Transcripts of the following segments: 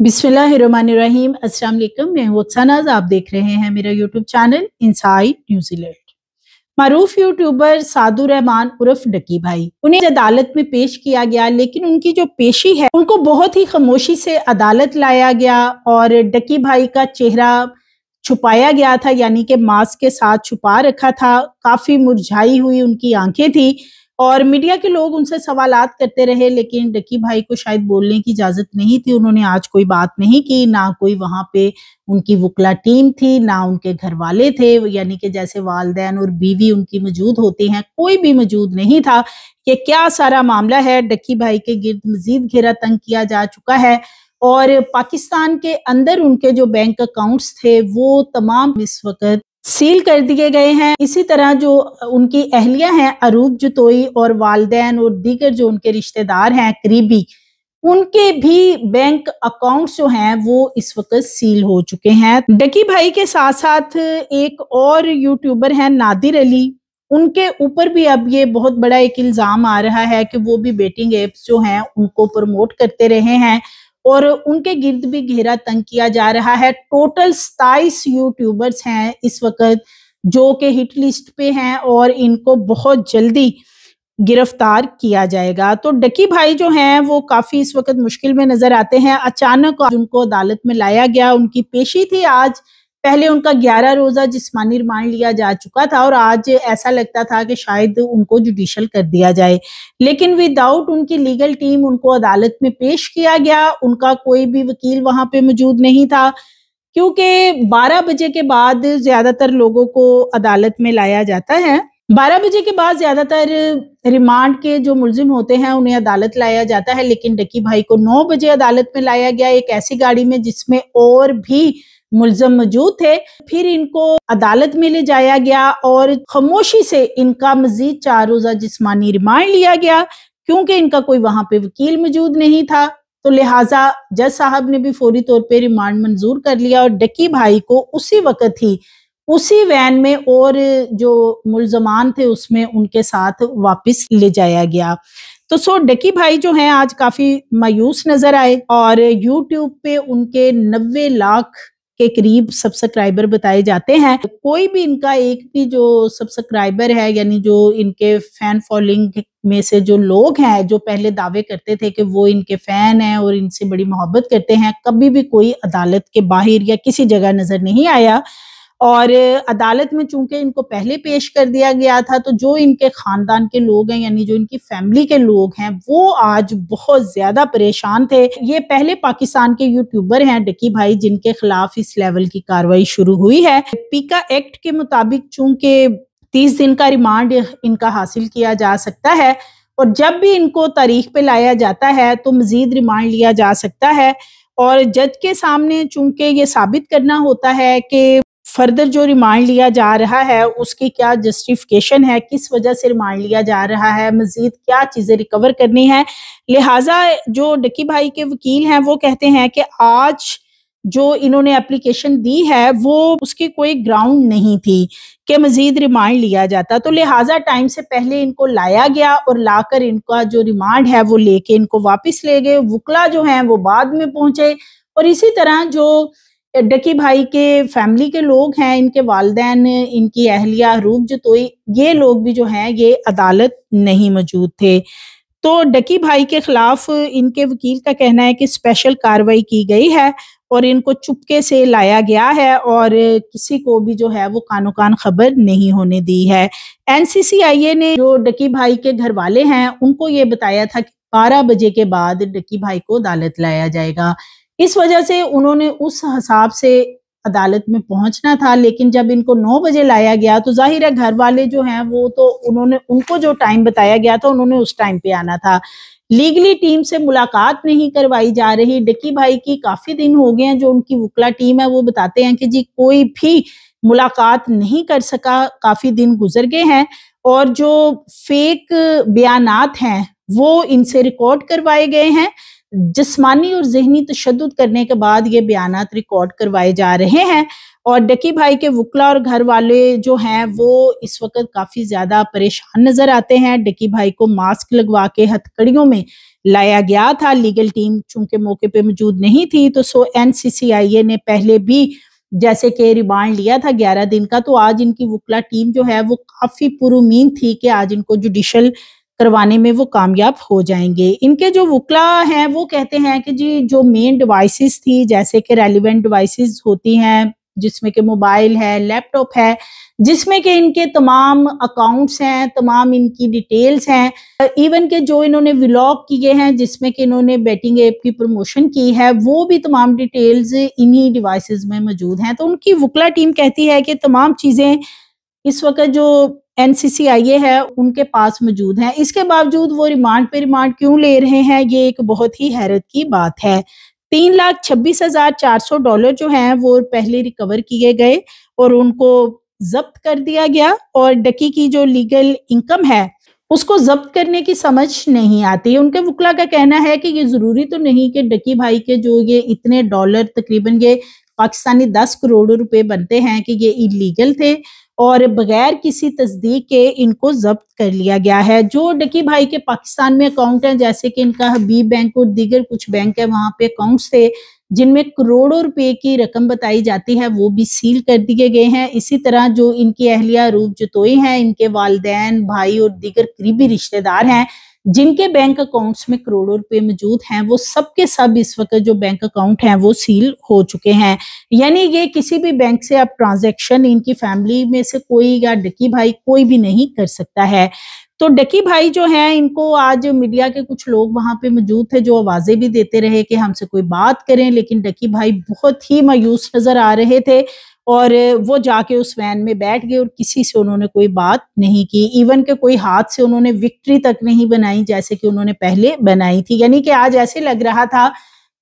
बिस्मिल्लाहिर्रहमानिर्रहीम। अस्सलाम वालेकुम। मैं हूं अक्सानाज़, आप देख रहे हैं मेरा यूट्यूब चैनल इनसाइड न्यूजीलैंड। मारूफ यूट्यूबर सादुर रहमान उर्फ डकी भाई, उन्हें अदालत में पेश किया गया, लेकिन उनकी जो पेशी है उनको बहुत ही खामोशी से अदालत लाया गया और डकी भाई का चेहरा छुपाया गया था, यानी कि मास्क के साथ छुपा रखा था। काफी मुरझाई हुई उनकी आंखें थी और मीडिया के लोग उनसे सवालात करते रहे, लेकिन डकी भाई को शायद बोलने की इजाजत नहीं थी। उन्होंने आज कोई बात नहीं की, ना कोई वहां पे उनकी वुकला टीम थी, ना उनके घर वाले थे, यानी कि जैसे वालदैन और बीवी उनकी मौजूद होती हैं, कोई भी मौजूद नहीं था। कि क्या सारा मामला है, डकी भाई के गिर्द मजीद घेरा तंग किया जा चुका है और पाकिस्तान के अंदर उनके जो बैंक अकाउंट्स थे वो तमाम इस वक्त सील कर दिए गए हैं। इसी तरह जो उनकी अहलिया हैं अरूब जतोई और वालदैन और दीगर जो उनके रिश्तेदार हैं करीबी, उनके भी बैंक अकाउंट्स जो हैं वो इस वक्त सील हो चुके हैं। डकी भाई के साथ साथ एक और यूट्यूबर हैं नादिर अली, उनके ऊपर भी अब ये बहुत बड़ा एक इल्जाम आ रहा है कि वो भी बेटिंग एप्स जो हैं उनको प्रमोट करते रहे हैं और उनके गिर्द भी घेरा तंग किया जा रहा है। टोटल 27 यूट्यूबर्स हैं इस वक्त जो कि हिट लिस्ट पे हैं और इनको बहुत जल्दी गिरफ्तार किया जाएगा। तो डकी भाई जो हैं वो काफी इस वक्त मुश्किल में नजर आते हैं। अचानक उनको अदालत में लाया गया, उनकी पेशी थी आज। पहले उनका 11 रोजा जिस्मानी रिमांड लिया जा चुका था और आज ऐसा लगता था कि शायद उनको जुडिशल कर दिया जाए, लेकिन विदाउट उनकी लीगल टीम उनको अदालत में पेश किया गया। उनका कोई भी वकील वहां पे मौजूद नहीं था, क्योंकि 12 बजे के बाद ज्यादातर लोगों को अदालत में लाया जाता है। 12 बजे के बाद ज्यादातर रिमांड के जो मुलजिम होते हैं उन्हें अदालत लाया जाता है, लेकिन डकी भाई को 9 बजे अदालत में लाया गया, एक ऐसी गाड़ी में जिसमें और भी मुलजिम मौजूद थे। फिर इनको अदालत में ले जाया गया और खामोशी से इनका मजीद 4 रोजा जिस्मानी रिमांड लिया गया, क्योंकि इनका कोई वहां पे वकील मौजूद नहीं था। तो लिहाजा जज साहब ने भी फौरी तौर पे रिमांड मंजूर कर लिया और डकी भाई को उसी वक्त ही उसी वैन में और जो मुल्जमान थे उसमें उनके साथ वापस ले जाया गया। तो डकी भाई जो हैं आज काफी मायूस नजर आए और यूट्यूब पे उनके 90 लाख के करीब सब्सक्राइबर बताए जाते हैं। कोई भी इनका एक भी जो सब्सक्राइबर है, यानी जो इनके फैन फॉलोइंग में से जो लोग हैं जो पहले दावे करते थे कि वो इनके फैन हैं और इनसे बड़ी मोहब्बत करते हैं, कभी भी कोई अदालत के बाहर या किसी जगह नजर नहीं आया। और अदालत में चूंकि इनको पहले पेश कर दिया गया था, तो जो इनके खानदान के लोग हैं, यानी जो इनकी फैमिली के लोग हैं, वो आज बहुत ज्यादा परेशान थे। ये पहले पाकिस्तान के यूट्यूबर हैं डकी भाई जिनके खिलाफ इस लेवल की कार्रवाई शुरू हुई है। पीका एक्ट के मुताबिक चूंकि 30 दिन का रिमांड इनका हासिल किया जा सकता है और जब भी इनको तारीख पे लाया जाता है तो मजीद रिमांड लिया जा सकता है और जज के सामने चूंकि ये साबित करना होता है कि फर्दर जो रिमांड लिया जा रहा है उसकी क्या जस्टिफिकेशन है, किस वजह से रिमांड लिया जा रहा है, मजीद क्या चीजें रिकवर करनी है। लिहाजा जो डकी भाई के वकील हैं वो कहते हैं कि आज जो इन्होंने एप्लीकेशन दी है वो उसकी कोई ग्राउंड नहीं थी कि मजीद रिमांड लिया जाता, तो लिहाजा टाइम से पहले इनको लाया गया और लाकर इनका जो रिमांड है वो लेके इनको वापस ले गए। वुकला जो हैं वो बाद में पहुंचे और इसी तरह जो डकी भाई के फैमिली के लोग हैं, इनके वालदैन, इनकी अहलिया रूप जतोई, ये लोग भी जो हैं ये अदालत नहीं मौजूद थे। तो डकी भाई के खिलाफ इनके वकील का कहना है कि स्पेशल कार्रवाई की गई है और इनको चुपके से लाया गया है और किसी को भी जो है वो कानो कान खबर नहीं होने दी है। NCCIA ने जो डकी भाई के घर वाले हैं उनको ये बताया था कि 12 बजे के बाद डकी भाई को अदालत लाया जाएगा। इस वजह से उन्होंने उस हिसाब से अदालत में पहुंचना था, लेकिन जब इनको 9 बजे लाया गया तो जाहिर है घर वाले जो हैं वो तो उनको जो टाइम बताया गया था उन्होंने उस टाइम पे आना था। लीगली टीम से मुलाकात नहीं करवाई जा रही। डकी भाई की काफी दिन हो गए हैं, जो उनकी वुकला टीम है वो बताते हैं कि जी कोई भी मुलाकात नहीं कर सका, काफी दिन गुजर गए हैं और जो फेक बयानात हैं वो इनसे रिकॉर्ड करवाए गए हैं। जिस्मानी और ज़हनी तशद्दुद करने के बाद ये बयानात रिकॉर्ड करवाए जा रहे हैं और डकी भाई के वुकला और घर वाले जो हैं वो इस वक्त काफी ज्यादा परेशान नजर आते हैं। डकी भाई को मास्क लगवा के हथकड़ियों में लाया गया था। लीगल टीम चूंकि मौके पे मौजूद नहीं थी, तो NCCIA ने पहले भी जैसे कि रिमांड लिया था 11 दिन का। तो आज इनकी वुकला टीम जो है वो काफी पुरुमीद थी कि आज इनको जुडिशल करवाने में वो कामयाब हो जाएंगे। इनके जो वुकला हैं वो कहते हैं कि जी जो मेन डिवाइसेस थी, जैसे कि रेलिवेंट डिवाइसेस होती हैं, जिसमें कि मोबाइल है, लैपटॉप है, जिसमें कि इनके तमाम अकाउंट्स हैं, तमाम इनकी डिटेल्स हैं, इवन के जो इन्होंने व्लॉग किए हैं जिसमें कि इन्होंने बेटिंग ऐप की प्रमोशन की है, वो भी तमाम डिटेल्स इन्हीं डिवाइसेस में मौजूद हैं। तो उनकी वुकला टीम कहती है कि तमाम चीजें इस वक्त जो NCCIA है उनके पास मौजूद हैं। इसके बावजूद वो रिमांड पे रिमांड क्यों ले रहे हैं, ये एक बहुत ही हैरत की बात है। $3,26,400 जो हैं वो पहले रिकवर किए गए और उनको जब्त कर दिया गया, और डकी की जो लीगल इनकम है उसको जब्त करने की समझ नहीं आती। उनके वुकला का कहना है कि ये जरूरी तो नहीं कि डकी भाई के जो ये इतने डॉलर, तकरीबन ये पाकिस्तानी 10 करोड़ रुपए बनते हैं, कि ये इलीगल थे और बगैर किसी तस्दीक के इनको जब्त कर लिया गया है। जो डकी भाई के पाकिस्तान में अकाउंट है, जैसे कि इनका हबीब बैंक और दीगर कुछ बैंक है, वहां पे अकाउंट्स थे जिनमें करोड़ों रुपए की रकम बताई जाती है, वो भी सील कर दिए गए हैं। इसी तरह जो इनकी अहलिया रूप जतोई हैं, इनके वालिदैन, भाई और दीगर करीबी रिश्तेदार हैं जिनके बैंक अकाउंट्स में करोड़ों रुपए मौजूद हैं, वो सब के सब इस वक्त जो बैंक अकाउंट हैं वो सील हो चुके हैं। यानी ये किसी भी बैंक से अब ट्रांजैक्शन इनकी फैमिली में से कोई या डकी भाई कोई भी नहीं कर सकता है। तो डकी भाई जो हैं, इनको आज मीडिया के कुछ लोग वहां पे मौजूद थे जो आवाजें भी देते रहे कि हमसे कोई बात करें, लेकिन डकी भाई बहुत ही मायूस नजर आ रहे थे और वो जाके उस वैन में बैठ गए और किसी से उन्होंने कोई बात नहीं की। इवन के कोई हाथ से उन्होंने विक्ट्री तक नहीं बनाई जैसे कि उन्होंने पहले बनाई थी। यानी कि आज ऐसे लग रहा था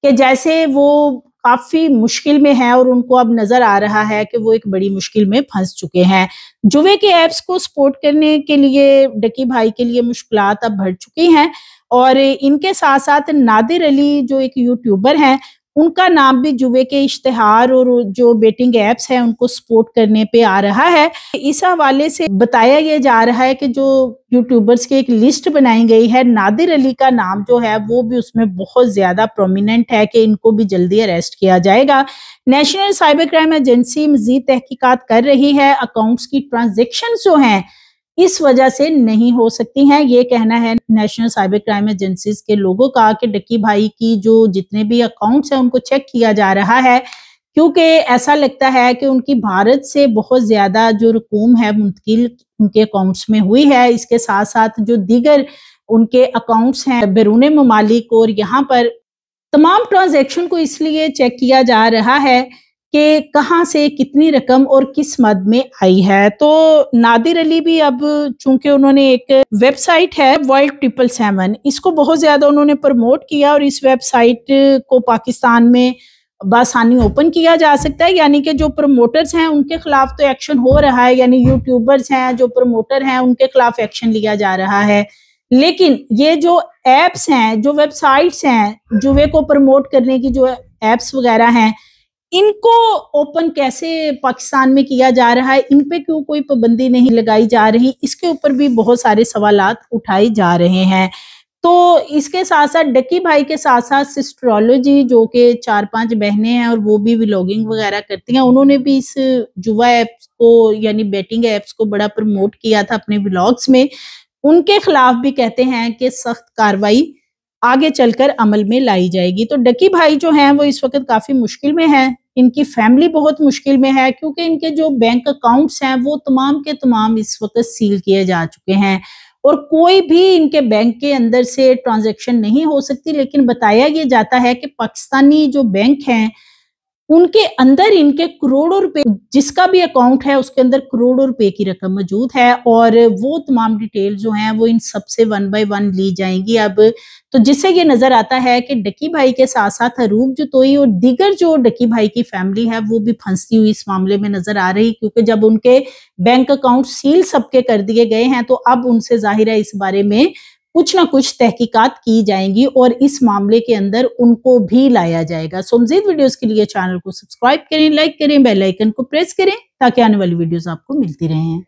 कि जैसे वो काफी मुश्किल में है और उनको अब नजर आ रहा है कि वो एक बड़ी मुश्किल में फंस चुके हैं। जुए के ऐप्स को सपोर्ट करने के लिए डकी भाई के लिए मुश्किलात अब बढ़ चुकी हैं, और इनके साथ साथ नादिर अली जो एक यूट्यूबर हैं, उनका नाम भी जुए के इश्तिहार और जो बेटिंग एप्स हैं उनको सपोर्ट करने पे आ रहा है। इस हवाले से बताया ये जा रहा है कि जो यूट्यूबर्स की एक लिस्ट बनाई गई है, नादिर अली का नाम जो है वो भी उसमें बहुत ज्यादा प्रोमिनेंट है कि इनको भी जल्दी अरेस्ट किया जाएगा। नेशनल साइबर क्राइम एजेंसी मजीद तहकीकात कर रही है। अकाउंट्स की ट्रांजेक्शन जो हैं इस वजह से नहीं हो सकती हैं, ये कहना है नेशनल साइबर क्राइम एजेंसीज के लोगों का कि डकी भाई की जो जितने भी अकाउंट्स हैं उनको चेक किया जा रहा है, क्योंकि ऐसा लगता है कि उनकी भारत से बहुत ज्यादा जो रकूम है मुंतकिल उनके अकाउंट्स में हुई है। इसके साथ साथ जो दीगर उनके अकाउंट्स हैं बैरून ममालिक, और यहाँ पर तमाम ट्रांजैक्शन को इसलिए चेक किया जा रहा है कि कहाँ से कितनी रकम और किस मद में आई है। तो नादिर अली भी अब चूंकि उन्होंने एक वेबसाइट है वर्ल्ड 777, इसको बहुत ज्यादा उन्होंने प्रमोट किया और इस वेबसाइट को पाकिस्तान में बआसानी ओपन किया जा सकता है। यानी कि जो प्रमोटर्स हैं उनके खिलाफ तो एक्शन हो रहा है, यानी यूट्यूबर्स हैं जो प्रमोटर हैं उनके खिलाफ एक्शन लिया जा रहा है। लेकिन ये जो एप्स हैं, जो वेबसाइट्स हैं, जुए को प्रमोट करने की जो एप्स वगैरह हैं, इनको ओपन कैसे पाकिस्तान में किया जा रहा है, इन पे क्यों कोई पाबंदी नहीं लगाई जा रही, इसके ऊपर भी बहुत सारे सवालात उठाए जा रहे हैं। तो इसके साथ साथ डकी भाई के साथ साथ सिस्ट्रोलॉजी जो कि 4-5 बहनें हैं और वो भी व्लॉगिंग वगैरह करती हैं, उन्होंने भी इस जुआ ऐप्स को यानी बेटिंग ऐप्स को बड़ा प्रमोट किया था अपने व्लॉग्स में। उनके खिलाफ भी कहते हैं कि सख्त कार्रवाई आगे चलकर अमल में लाई जाएगी। तो डकी भाई जो हैं वो इस वक्त काफी मुश्किल में हैं, इनकी फैमिली बहुत मुश्किल में है, क्योंकि इनके जो बैंक अकाउंट्स हैं वो तमाम के तमाम इस वक्त सील किए जा चुके हैं और कोई भी इनके बैंक के अंदर से ट्रांजैक्शन नहीं हो सकती। लेकिन बताया ये जाता है कि पाकिस्तानी जो बैंक हैं उनके अंदर इनके करोड़ों रुपए, जिसका भी अकाउंट है उसके अंदर करोड़ों रुपए की रकम मौजूद है, और वो तमाम डिटेल जो हैं वो इन सबसे 1 बाय 1 ली जाएंगी अब। तो जिससे ये नजर आता है कि डकी भाई के साथ साथ हरूब जतोई और दीगर जो डकी भाई की फैमिली है वो भी फंसती हुई इस मामले में नजर आ रही, क्योंकि जब उनके बैंक अकाउंट सील सबके कर दिए गए हैं तो अब उनसे जाहिर है इस बारे में कुछ ना कुछ तहकीकात की जाएंगी और इस मामले के अंदर उनको भी लाया जाएगा। सो मज़ीद वीडियोस के लिए चैनल को सब्सक्राइब करें, लाइक करें, बेल आइकन को प्रेस करें ताकि आने वाली वीडियोस आपको मिलती रहें।